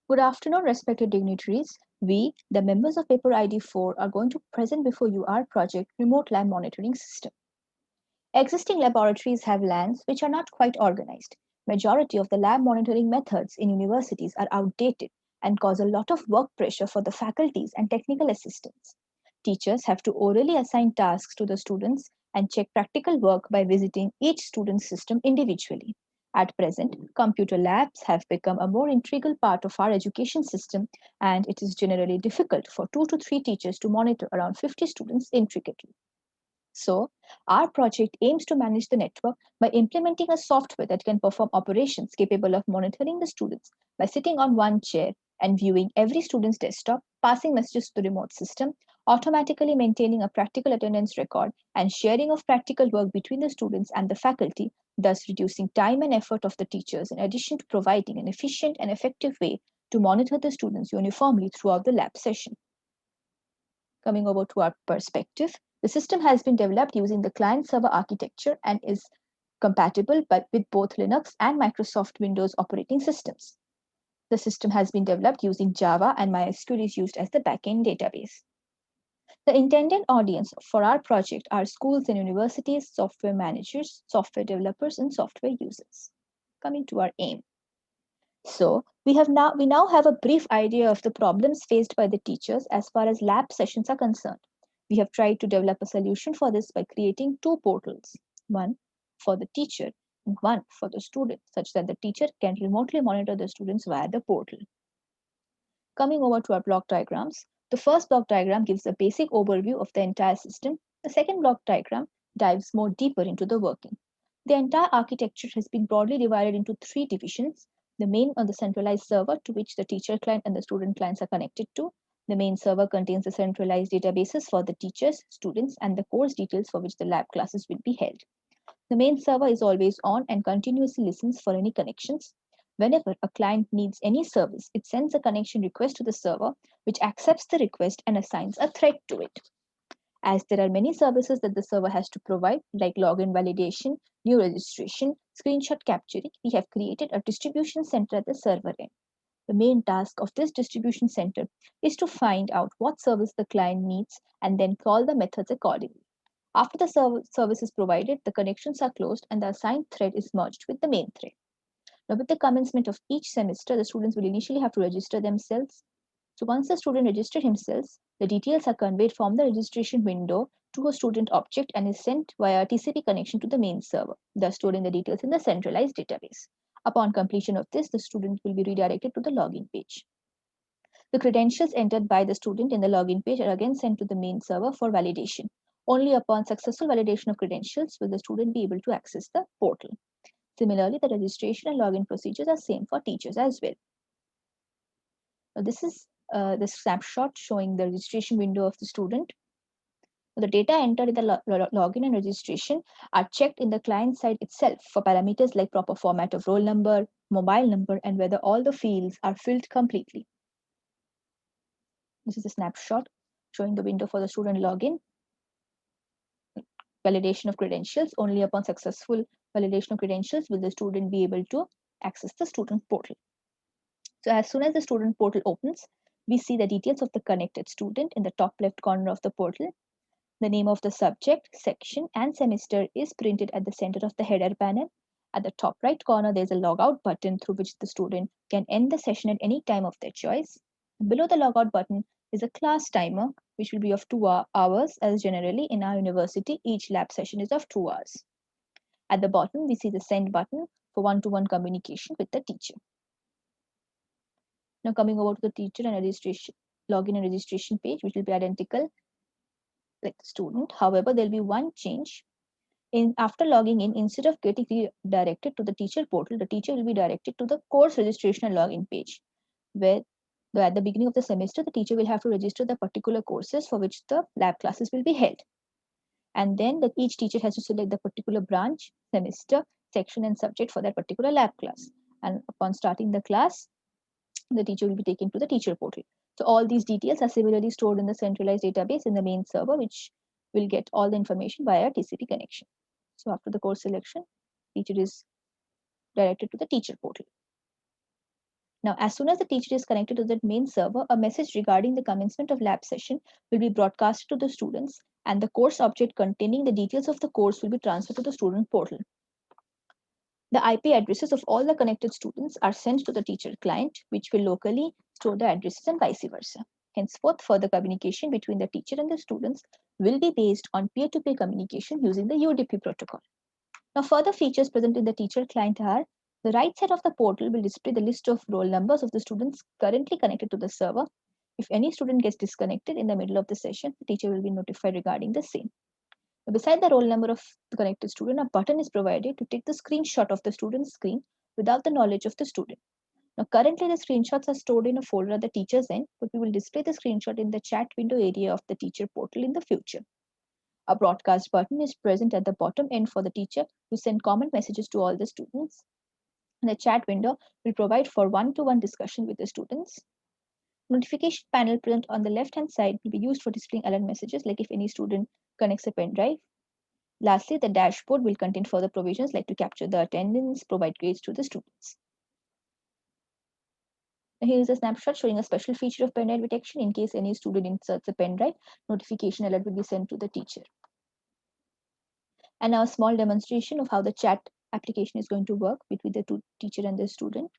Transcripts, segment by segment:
Good afternoon, respected dignitaries. We, the members of Paper ID 4, are going to present before you our project Remote Lab Monitoring System. Existing laboratories have labs which are not quite organized. Majority of the lab monitoring methods in universities are outdated and cause a lot of work pressure for the faculties and technical assistants. Teachers have to orally assign tasks to the students and check practical work by visiting each student's system individually. At present, computer labs have become a more integral part of our education system, and it is generally difficult for 2 to 3 teachers to monitor around 50 students intricately. So, our project aims to manage the network by implementing a software that can perform operations capable of monitoring the students by sitting on one chair and viewing every student's desktop, passing messages to the remote system, automatically maintaining a practical attendance record, and sharing of practical work between the students and the faculty, thus reducing time and effort of the teachers, in addition to providing an efficient and effective way to monitor the students uniformly throughout the lab session. Coming over to our perspective, the system has been developed using the client-server architecture and is compatible with both Linux and Microsoft Windows operating systems. The system has been developed using Java, and MySQL is used as the backend database. The intended audience for our project are schools and universities, software managers, software developers, and software users. Coming to our aim. So we now have a brief idea of the problems faced by the teachers as far as lab sessions are concerned. We have tried to develop a solution for this by creating two portals, one for the teacher and one for the student, such that the teacher can remotely monitor the students via the portal. Coming over to our block diagrams, the first block diagram gives a basic overview of the entire system. The second block diagram dives more deeper into the working. The entire architecture has been broadly divided into three divisions: the main or the centralized server to which the teacher client and the student clients are connected to. The main server contains the centralized databases for the teachers, students, and the course details for which the lab classes will be held. The main server is always on and continuously listens for any connections. Whenever a client needs any service, it sends a connection request to the server, which accepts the request and assigns a thread to it. As there are many services that the server has to provide, like login validation, new registration, screenshot capturing, we have created a distribution center at the server end. The main task of this distribution center is to find out what service the client needs and then call the methods accordingly. After the service is provided, the connections are closed and the assigned thread is merged with the main thread. Now, with the commencement of each semester, the students will initially have to register themselves. So once the student registers himself, the details are conveyed from the registration window to a student object and is sent via a TCP connection to the main server, thus storing the details in the centralized database. Upon completion of this, the student will be redirected to the login page. The credentials entered by the student in the login page are again sent to the main server for validation. Only upon successful validation of credentials will the student be able to access the portal. Similarly, the registration and login procedures are same for teachers as well. Now, this is the snapshot showing the registration window of the student. The data entered in the login and registration are checked in the client side itself for parameters like proper format of roll number, mobile number, and whether all the fields are filled completely. This is a snapshot showing the window for the student login. Validation of credentials. Only upon successful validation of credentials will the student be able to access the student portal. So as soon as the student portal opens, we see the details of the connected student in the top left corner of the portal. The name of the subject, section, and semester is printed at the center of the header panel. At the top right corner, there is a logout button through which the student can end the session at any time of their choice. Below the logout button is a class timer, which will be of 2 hours, as generally in our university, each lab session is of 2 hours. At the bottom, we see the send button for one-to-one communication with the teacher. Now coming over to the teacher and registration, login and registration page, which will be identical like the student. However, there'll be one change. After logging in, instead of getting redirected to the teacher portal, the teacher will be directed to the course registration and login page, where at the beginning of the semester, the teacher will have to register the particular courses for which the lab classes will be held. And then each teacher has to select the particular branch, semester, section, and subject for that particular lab class. And upon starting the class, the teacher will be taken to the teacher portal. So all these details are similarly stored in the centralized database in the main server, which will get all the information via TCP connection. So after the course selection, teacher is directed to the teacher portal. Now, as soon as the teacher is connected to the main server, a message regarding the commencement of lab session will be broadcast to the students, and the course object containing the details of the course will be transferred to the student portal. The IP addresses of all the connected students are sent to the teacher client, which will locally store the addresses and vice versa. Henceforth, further communication between the teacher and the students will be based on peer-to-peer communication using the UDP protocol. Now, further features present in the teacher client are: the right side of the portal will display the list of roll numbers of the students currently connected to the server. If any student gets disconnected in the middle of the session, the teacher will be notified regarding the same. Beside the roll number of the connected student, a button is provided to take the screenshot of the student's screen without the knowledge of the student. Now, currently the screenshots are stored in a folder at the teacher's end, but we will display the screenshot in the chat window area of the teacher portal in the future. A broadcast button is present at the bottom end for the teacher to send comment messages to all the students. And the chat window will provide for one-to-one discussion with the students. Notification panel present on the left-hand side will be used for displaying alert messages, like if any student connects a pen drive. Lastly, the dashboard will contain further provisions like to capture the attendance, provide grades to the students. Here is a snapshot showing a special feature of pen drive detection. In case any student inserts a pen drive, notification alert will be sent to the teacher. And now a small demonstration of how the chat application is going to work between the teacher and the student.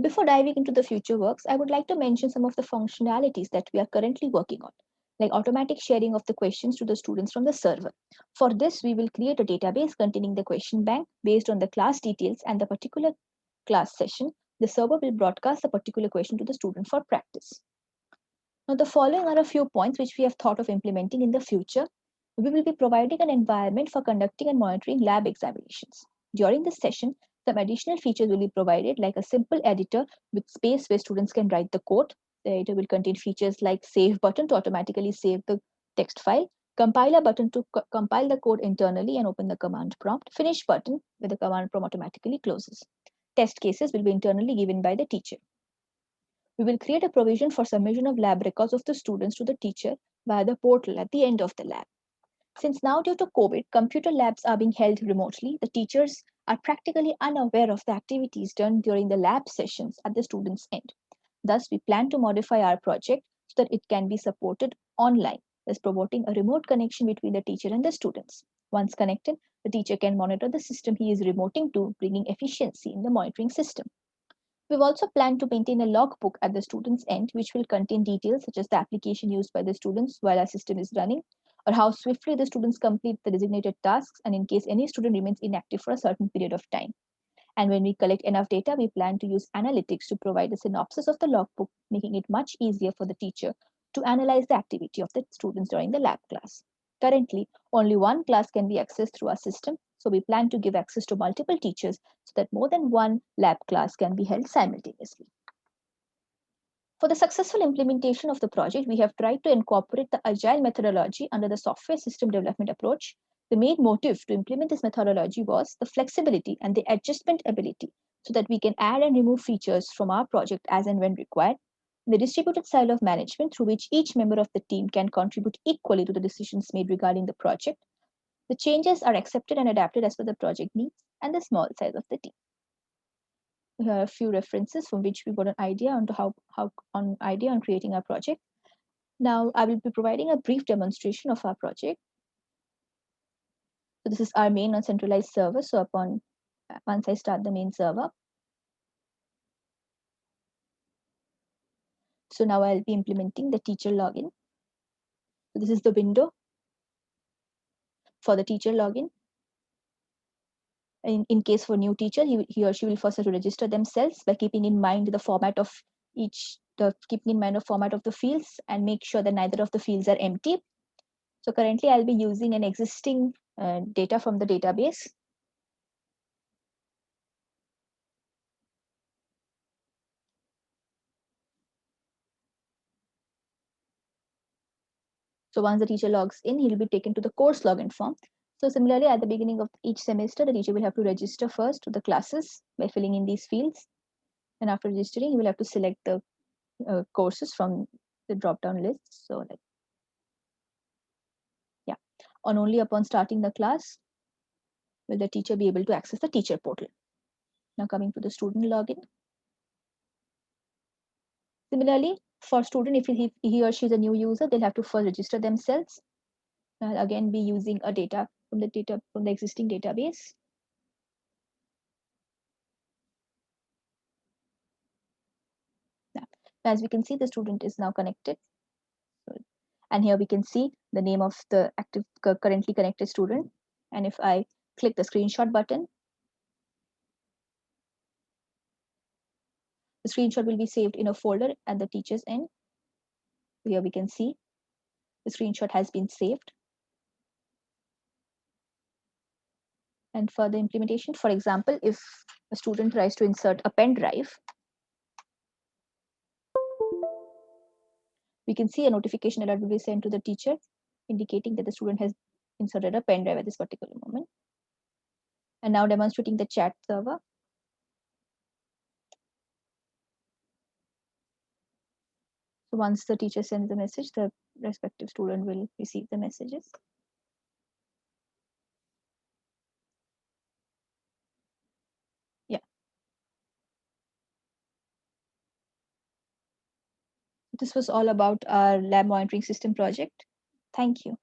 Before diving into the future works, I would like to mention some of the functionalities that we are currently working on, like automatic sharing of the questions to the students from the server. For this, we will create a database containing the question bank based on the class details and the particular class session. The server will broadcast the particular question to the student for practice. Now, the following are a few points which we have thought of implementing in the future. We will be providing an environment for conducting and monitoring lab examinations. During this session, some additional features will be provided, like a simple editor with space where students can write the code. The editor will contain features like save button to automatically save the text file, compiler button to compile the code internally and open the command prompt, finish button where the command prompt automatically closes. Test cases will be internally given by the teacher. We will create a provision for submission of lab records of the students to the teacher via the portal at the end of the lab. Since now, due to COVID, computer labs are being held remotely, the teachers are practically unaware of the activities done during the lab sessions at the students' end. Thus, we plan to modify our project so that it can be supported online, thus promoting a remote connection between the teacher and the students. Once connected, the teacher can monitor the system he is remoting to, bringing efficiency in the monitoring system. We've also planned to maintain a logbook at the student's end, which will contain details such as the application used by the students while our system is running, or how swiftly the students complete the designated tasks, and in case any student remains inactive for a certain period of time. And when we collect enough data, we plan to use analytics to provide a synopsis of the logbook, making it much easier for the teacher to analyze the activity of the students during the lab class. Currently, only one class can be accessed through our system, so we plan to give access to multiple teachers so that more than one lab class can be held simultaneously. For the successful implementation of the project, we have tried to incorporate the agile methodology under the software system development approach. The main motive to implement this methodology was the flexibility and the adjustment ability so that we can add and remove features from our project as and when required. The distributed style of management through which each member of the team can contribute equally to the decisions made regarding the project. The changes are accepted and adapted as per the project needs and the small size of the team. Here are a few references from which we got an idea on on creating our project. Now I will be providing a brief demonstration of our project. So this is our main and centralized server. So once I start the main server, so now I'll be implementing the teacher login. So this is the window for the teacher login. In case for new teacher, he or she will first have to register themselves by keeping in mind the format of the fields and make sure that neither of the fields are empty. So currently I'll be using an existing data from the database. So once the teacher logs in, he'll be taken to the course login form. So similarly, at the beginning of each semester, the teacher will have to register first to the classes by filling in these fields. And after registering, he will have to select the courses from the drop-down list. So only upon starting the class, will the teacher be able to access the teacher portal. Now coming to the student login. Similarly, for student, if he or she is a new user, they'll have to first register themselves. Again, be using a data from the existing database. Now, as we can see, the student is now connected. And here we can see the name of the currently connected student. And if I click the screenshot button, the screenshot will be saved in a folder at the teacher's end. Here we can see the screenshot has been saved. And for the implementation, for example, if a student tries to insert a pen drive, we can see a notification alert will be sent to the teacher indicating that the student has inserted a pen drive at this particular moment. And now demonstrating the chat server. So once the teacher sends the message, the respective student will receive the messages. Yeah. This was all about our lab monitoring system project. Thank you.